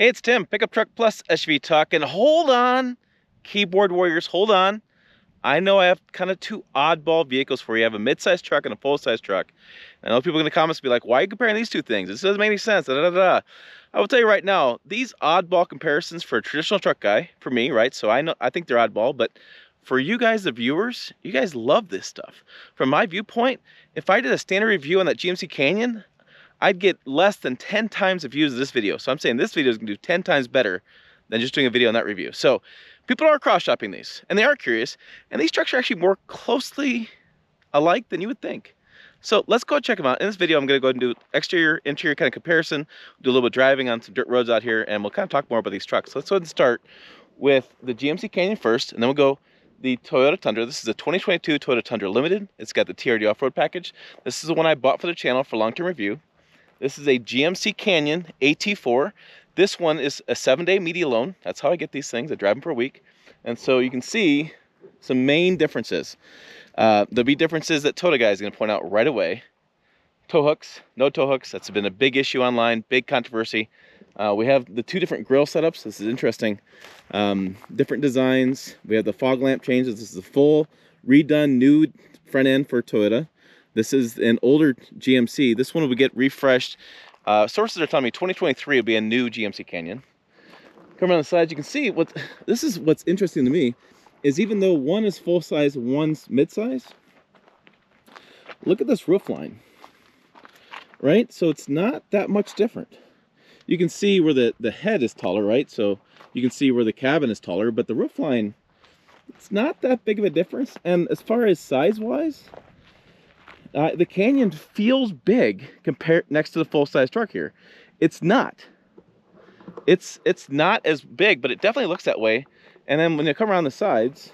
Hey, it's Tim, Pickup Truck Plus SUV Talk, and hold on, keyboard warriors, hold on. I know I have kind of two oddball vehicles for you. I have a mid-size truck and a full-size truck. And I know people in the comments will be like, why are you comparing these two things? This doesn't make any sense, da, da, da, da. I will tell you right now, these oddball comparisons for a traditional truck guy, for me, right? So I think they're oddball, but for you guys, the viewers, you guys love this stuff. From my viewpoint, if I did a standard review on that GMC Canyon, I'd get less than 10 times the views of this video. So I'm saying this video is gonna do 10 times better than just doing a video on that review. So people are cross-shopping these, and they are curious, and these trucks are actually more closely alike than you would think. So let's go check them out. In this video, I'm gonna go ahead and do exterior, interior kind of comparison, do a little bit of driving on some dirt roads out here, and we'll kind of talk more about these trucks. So let's go ahead and start with the GMC Canyon first, and then we'll go the Toyota Tundra. This is a 2022 Toyota Tundra Limited. It's got the TRD off-road package. This is the one I bought for the channel for long-term review. This is a GMC Canyon AT4. This one is a 7-day media loan. That's how I get these things. I drive them for a week. And so you can see some main differences. There'll be differences that Toyota guy is going to point out right away. Tow hooks, no tow hooks. That's been a big issue online, big controversy. We have the two different grille setups. This is interesting. Different designs. We have the fog lamp changes. This is a full redone new front end for Toyota. This is an older GMC. This one will get refreshed. Sources are telling me 2023 will be a new GMC Canyon. Come around the sides, you can see this is what's interesting to me is even though one is full size, one's mid size. Look at this roof line, right? So it's not that much different. You can see where the head is taller, right? So you can see where the cabin is taller, but the roof line, it's not that big of a difference. And as far as size wise, the Canyon feels big compared next to the full-size truck here. It's not. It's not as big, but it definitely looks that way. And then when you come around the sides,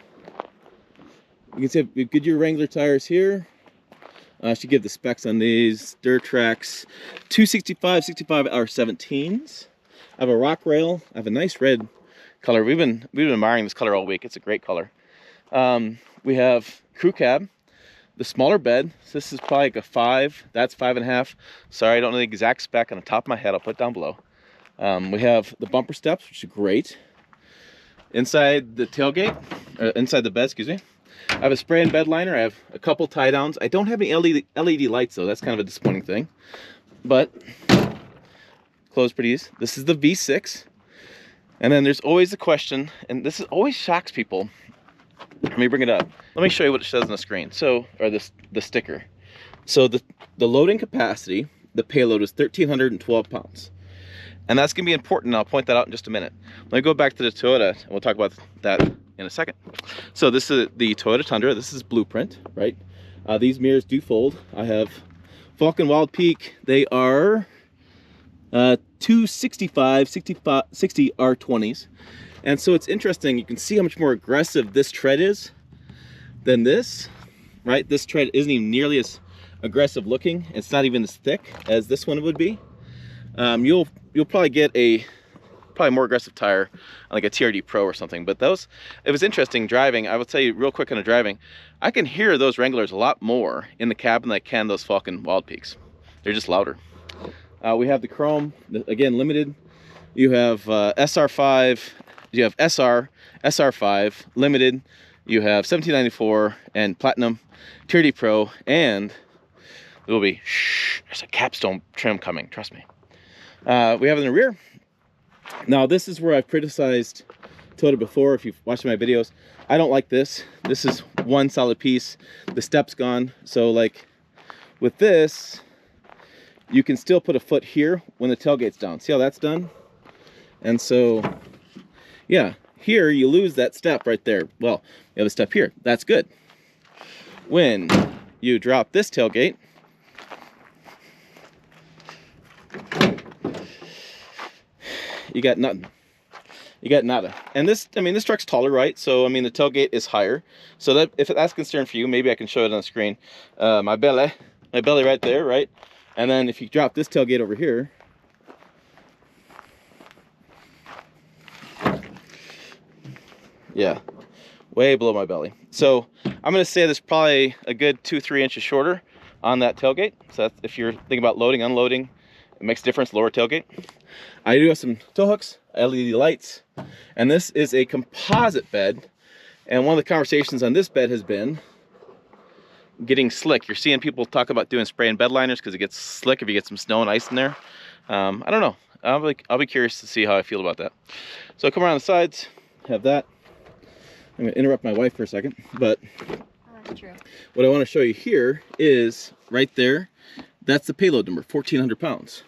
you can see Goodyear Wrangler tires here. I should give the specs on these. Dirt tracks, 265, 65 R17s. I have a rock rail. I have a nice red color. We've been admiring this color all week. It's a great color. We have crew cab. The smaller bed, so this is probably like a 5, that's 5.5. Sorry, I don't know the exact spec on the top of my head, I'll put it down below. We have the bumper steps, which are great. Inside the tailgate, or inside the bed, excuse me, I have a spray and bed liner, I have a couple tie downs. I don't have any LED lights though, that's kind of a disappointing thing. But, close pretty easy. This is the V6. And then there's always the question, and this always shocks people. Let me bring it up. Let me show you what it says on the screen. So, or the sticker. So the loading capacity, the payload is 1,312 pounds. And that's gonna be important. I'll point that out in just a minute. Let me go back to the Toyota, and we'll talk about that in a second. So this is the Toyota Tundra. This is blueprint, right? These mirrors do fold. I have Falcon Wild Peak. They are 265, 60 R20s. And so it's interesting, you can see how much more aggressive this tread is than this, right? This tread isn't even nearly as aggressive looking. It's not even as thick as this one would be. You'll probably get a more aggressive tire, like a TRD Pro or something. But it was interesting driving. I will tell you real quick on the driving, I can hear those Wranglers a lot more in the cabin than I can those Falcon Wild Peaks. They're just louder. We have the chrome, again, limited. You have SR5. You have SR5, limited, you have 1794 and platinum, TRD Pro, and there will be, there's a capstone trim coming, trust me. We have it in the rear. Now this is where I've criticized Toyota before, if you've watched my videos. I don't like this. This is one solid piece. The step's gone. So like with this, you can still put a foot here when the tailgate's down. See how that's done? And so, yeah, here you lose that step right there. Well, you have a step here. That's good. When you drop this tailgate, you got nothing. You got nada. And this, I mean, this truck's taller, right? So, I mean, the tailgate is higher. So that if that's a concern for you, maybe I can show it on the screen. My belly right there, right? And then if you drop this tailgate over here, yeah, way below my belly. So I'm gonna say this probably a good 2-3 inches shorter on that tailgate. So that's, if you're thinking about loading, unloading, it makes a difference, lower tailgate. I do have some tow hooks, LED lights, and this is a composite bed. And one of the conversations on this bed has been getting slick. You're seeing people talk about doing spray and bed liners because it gets slick if you get some snow and ice in there. I don't know. I'll be curious to see how I feel about that. So come around the sides, have that. I'm gonna interrupt my wife for a second, but that's true. What I want to show you here is right there. That's the payload number, 1,400 pounds,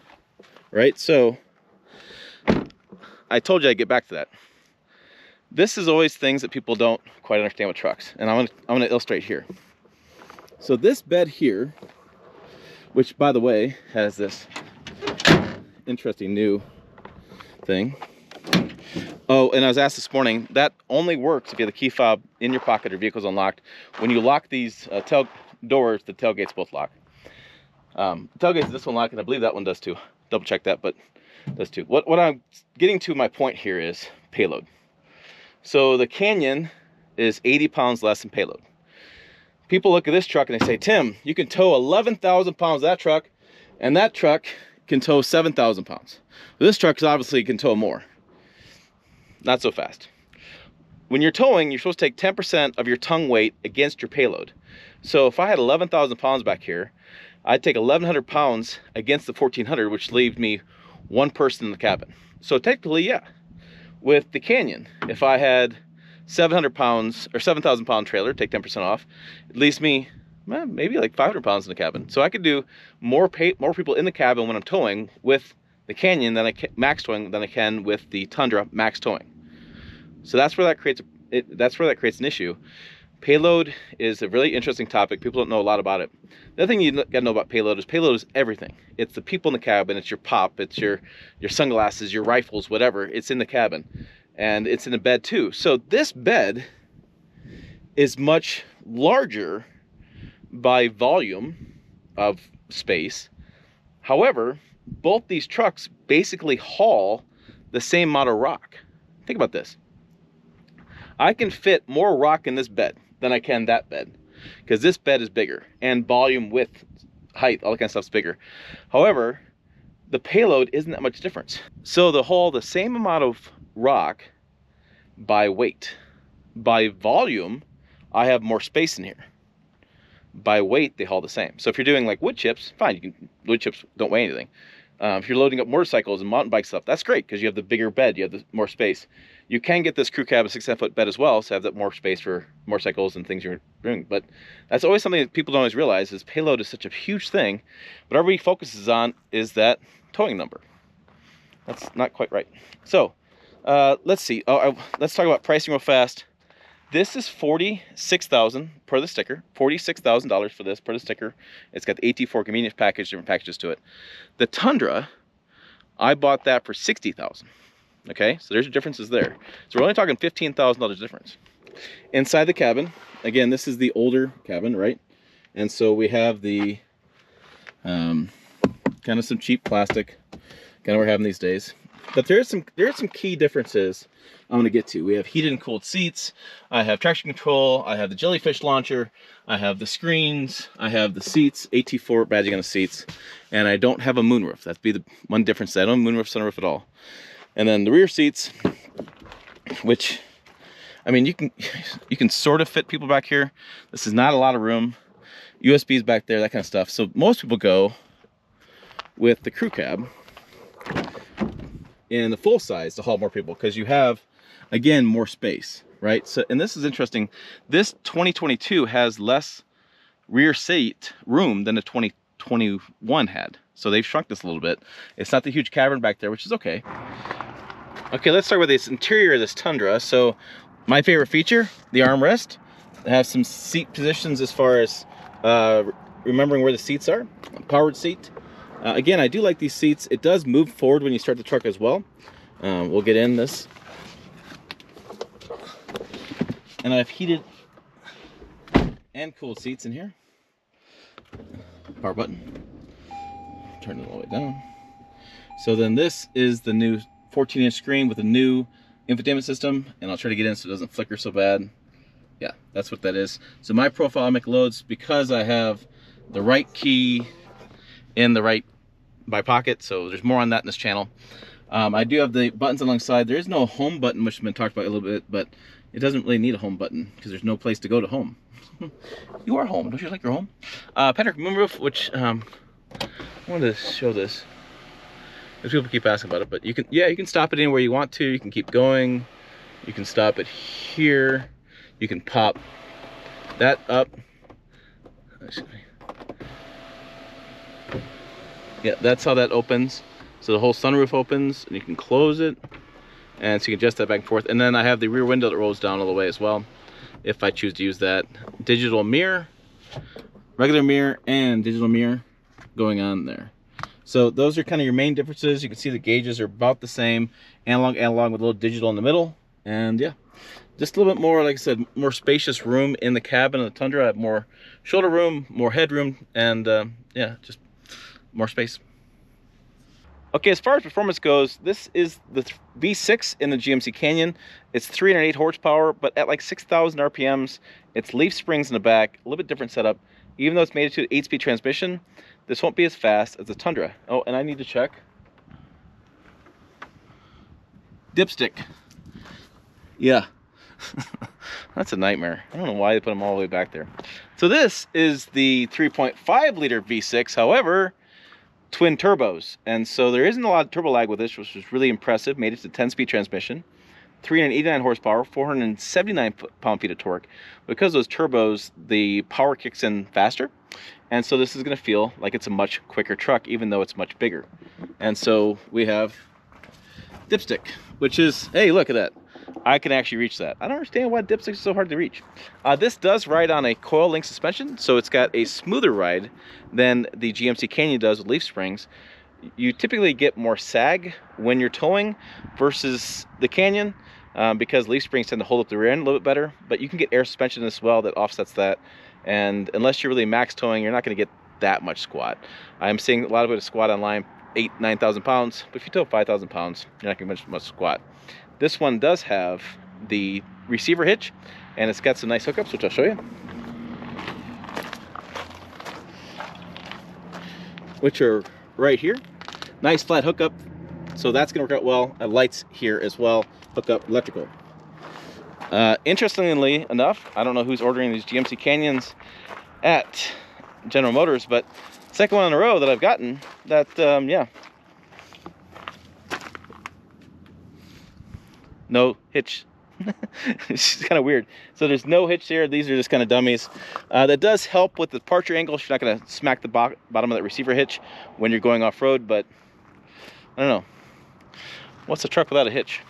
right? So I told you I'd get back to that. This is always things that people don't quite understand with trucks, and I'm gonna illustrate here. So this bed here, which by the way has this interesting new thing. Oh, and I was asked this morning, that only works if you have the key fob in your pocket or vehicle's unlocked. When you lock these tail doors, the tailgates both lock. Tailgates, this one lock, and I believe that one does too. Double check that, but it does too. What I'm getting to, my point here, is payload. So the Canyon is 80 pounds less than payload. People look at this truck and they say, Tim, you can tow 11,000 pounds of that truck, and that truck can tow 7,000 pounds. This truck obviously can tow more. Not so fast. When you're towing, you're supposed to take 10% of your tongue weight against your payload. So if I had 11,000 pounds back here, I'd take 1,100 pounds against the 1,400, which leaves me one person in the cabin. So technically, yeah. With the Canyon, if I had 700 pounds or 7,000 pound trailer, take 10% off, it leaves me maybe like 500 pounds in the cabin. So I could do more people in the cabin when I'm towing with the Canyon than max towing than I can with the Tundra max towing. So that's where that creates an issue. Payload is a really interesting topic. People don't know a lot about it. The other thing you gotta know about payload is everything. It's the people in the cabin, it's your pop, it's your sunglasses, your rifles, whatever. It's in the cabin, and it's in the bed too. So this bed is much larger by volume of space. However, both these trucks basically haul the same amount of rock. Think about this. I can fit more rock in this bed than I can that bed, because this bed is bigger, and volume, width, height, all that kind of stuff's bigger. However, the payload isn't that much difference. So they haul the same amount of rock by weight. By volume, I have more space in here. By weight, they haul the same. So if you're doing like wood chips, fine, wood chips don't weigh anything. If you're loading up motorcycles and mountain bike stuff, that's great because you have the bigger bed, you have the more space. You can get this crew cab a 6.5-foot bed as well, so have that more space for motorcycles and things you're doing. But that's always something that people don't always realize, is payload is such a huge thing. What everybody focuses on is that towing number. That's not quite right. So let's see. Let's talk about pricing real fast. This is $46,000 per the sticker. $46,000 for this per the sticker. It's got the AT4 convenience package, different packages to it. The Tundra, I bought that for $60,000. Okay, so there's differences there. So we're only talking $15,000 difference. Inside the cabin, again, this is the older cabin, right? And so we have the kind of some cheap plastic, kind of we're having these days. But there are some key differences I'm going to get to. We have heated and cooled seats. I have traction control. I have the jellyfish launcher. I have the screens. I have the seats, AT4 badging on the seats. And I don't have a moonroof. That'd be the one difference. I don't have a moonroof, sunroof at all. And then the rear seats, which, I mean, you can sort of fit people back here. This is not a lot of room. USBs back there, that kind of stuff. So most people go with the crew cab in the full size to haul more people, because you have, again, more space, right? So, and this is interesting. This 2022 has less rear seat room than the 2021 had. So they've shrunk this a little bit. It's not the huge cavern back there, which is okay. Okay, let's start with this interior of this Tundra. So my favorite feature, the armrest. It has some seat positions as far as remembering where the seats are. Powered seat. Again, I do like these seats. It does move forward when you start the truck as well. We'll get in this. And I've heated and cooled seats in here. Power button. Turn it all the way down. So then this is the new 14-inch screen with a new infotainment system. And I'll try to get in so it doesn't flicker so bad. Yeah, that's what that is. So my profile make loads because I have the right key in the right by pocket. So there's more on that in this channel. I do have the buttons alongside. There is no home button, which has been talked about a little bit, but it doesn't really need a home button because there's no place to go to home. You are home. Don't you like your home? Patrick moonroof, which I wanted to show this. Because people keep asking about it, but you can stop it anywhere you want to. You can keep going. You can stop it here. You can pop that up. Yeah, that's how that opens. So the whole sunroof opens, and you can close it, and so you can adjust that back and forth. And then I have the rear window that rolls down all the way as well, if I choose to use that. Digital mirror, regular mirror, and digital mirror going on there. So those are kind of your main differences. You can see the gauges are about the same, analog with a little digital in the middle, and yeah, just a little bit more, like I said, more spacious room in the cabin of the Tundra. I have more shoulder room, more headroom, and yeah, just more space. Okay, as far as performance goes, this is the V6 in the GMC Canyon. It's 308 horsepower, but at like 6,000 RPMs. It's leaf springs in the back, a little bit different setup. Even though it's made it to 8-speed transmission, this won't be as fast as the Tundra. Oh, and I need to check. Dipstick. Yeah. That's a nightmare. I don't know why they put them all the way back there. So this is the 3.5 liter V6, however, twin turbos. And so there isn't a lot of turbo lag with this, which was really impressive. Made it to 10-speed transmission, 389 horsepower, 479 pound-feet of torque. Because those turbos, the power kicks in faster. And so this is going to feel like it's a much quicker truck, even though it's much bigger. And so we have dipstick, which is, hey, look at that. I can actually reach that. I don't understand why dipstick is so hard to reach. This does ride on a coil link suspension, so it's got a smoother ride than the GMC Canyon does with leaf springs. You typically get more sag when you're towing versus the Canyon because leaf springs tend to hold up the rear end a little bit better, but you can get air suspension as well that offsets that. And unless you're really max towing, you're not going to get that much squat. I'm seeing a lot of people squat online 9,000 pounds, but if you tow 5,000 pounds, you're not going to get much squat. This one does have the receiver hitch, and it's got some nice hookups, which I'll show you. Which are right here. Nice flat hookup, so that's going to work out well. I have lights here as well, hook up electrical. Interestingly enough, I don't know who's ordering these GMC Canyons at General Motors, but second one in a row that I've gotten that, yeah. No hitch. It's kind of weird. So there's no hitch here. These are just kind of dummies. That does help with the departure angle. You're not going to smack the bottom of that receiver hitch when you're going off-road, but I don't know. What's a truck without a hitch?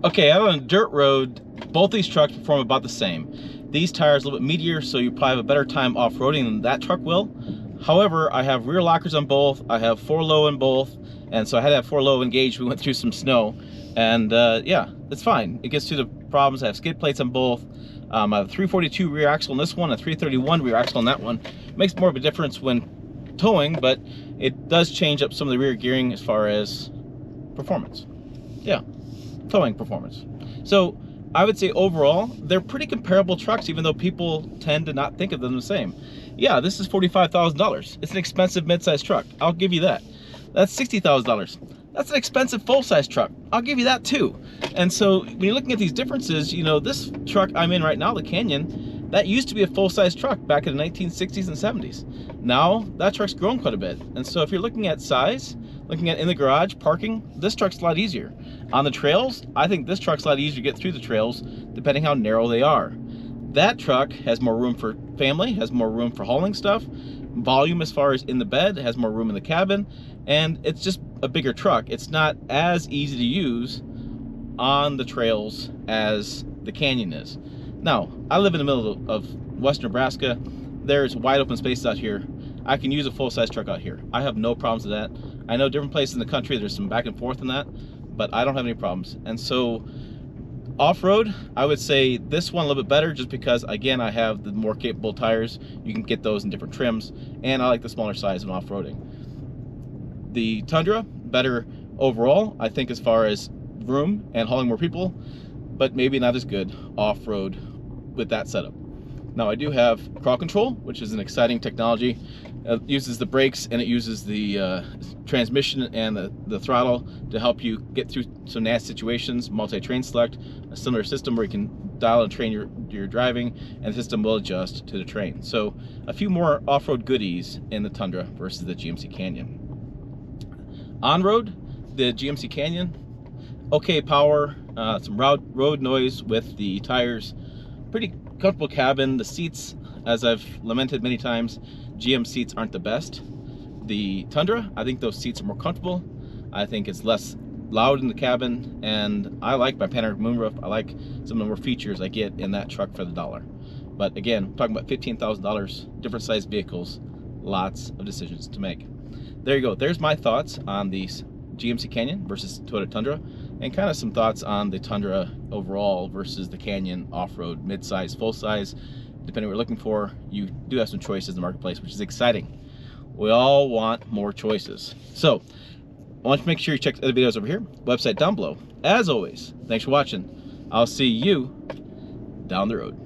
Okay, out on a dirt road, both these trucks perform about the same. These tires a little bit meatier, so you probably have a better time off-roading than that truck will. However, I have rear lockers on both, I have 4-low in both, and so I had to have 4-low engaged. We went through some snow, and yeah, it's fine. It gets through the problems. I have skid plates on both. I have a 342 rear axle on this one, a 331 rear axle on that one. Makes more of a difference when towing, but it does change up some of the rear gearing as far as performance. Yeah. Towing performance. So I would say overall they're pretty comparable trucks, even though people tend to not think of them the same. Yeah, this is $45,000. It's an expensive mid-size truck. I'll give you that. That's $60,000. That's an expensive full-size truck. I'll give you that too. And so when you're looking at these differences, you know, this truck I'm in right now, the Canyon, that used to be a full-size truck back in the 1960s and 70s. Now that truck's grown quite a bit. And so if you're looking at size, looking at in the garage, parking, this truck's a lot easier. On the trails, I think this truck's a lot easier to get through the trails, depending how narrow they are. That truck has more room for family, has more room for hauling stuff, volume as far as in the bed, has more room in the cabin, and it's just a bigger truck, it's not as easy to use on the trails as the Canyon is. Now, I live in the middle of Western Nebraska. There's wide open spaces out here. I can use a full-size truck out here. I have no problems with that. I know different places in the country, there's some back and forth in that, but I don't have any problems. And so, off-road, I would say this one a little bit better just because, again, I have the more capable tires. You can get those in different trims, and I like the smaller size in off-roading. The Tundra, better overall, I think, as far as room and hauling more people, but maybe not as good off-road with that setup. Now, I do have crawl control, which is an exciting technology. It uses the brakes and it uses the transmission and the throttle to help you get through some nasty situations. Multi-train select, a similar system where you can dial and train your driving, and the system will adjust to the train. So a few more off-road goodies in the Tundra versus the GMC Canyon. On-road, the GMC Canyon, okay power, some road noise with the tires, pretty comfortable cabin. The seats, as I've lamented many times, GM seats aren't the best. The Tundra, I think those seats are more comfortable. I think it's less loud in the cabin, and I like my panoramic moonroof. I like some of the more features I get in that truck for the dollar. But again, talking about $15,000, different size vehicles, lots of decisions to make. There you go. There's my thoughts on the GMC Canyon versus Toyota Tundra, and kind of some thoughts on the Tundra overall versus the Canyon off-road, mid-size, full-size. Depending on what you're looking for, you do have some choices in the marketplace, which is exciting. We all want more choices. So, I want you to make sure you check the other videos over here, website down below. As always, thanks for watching. I'll see you down the road.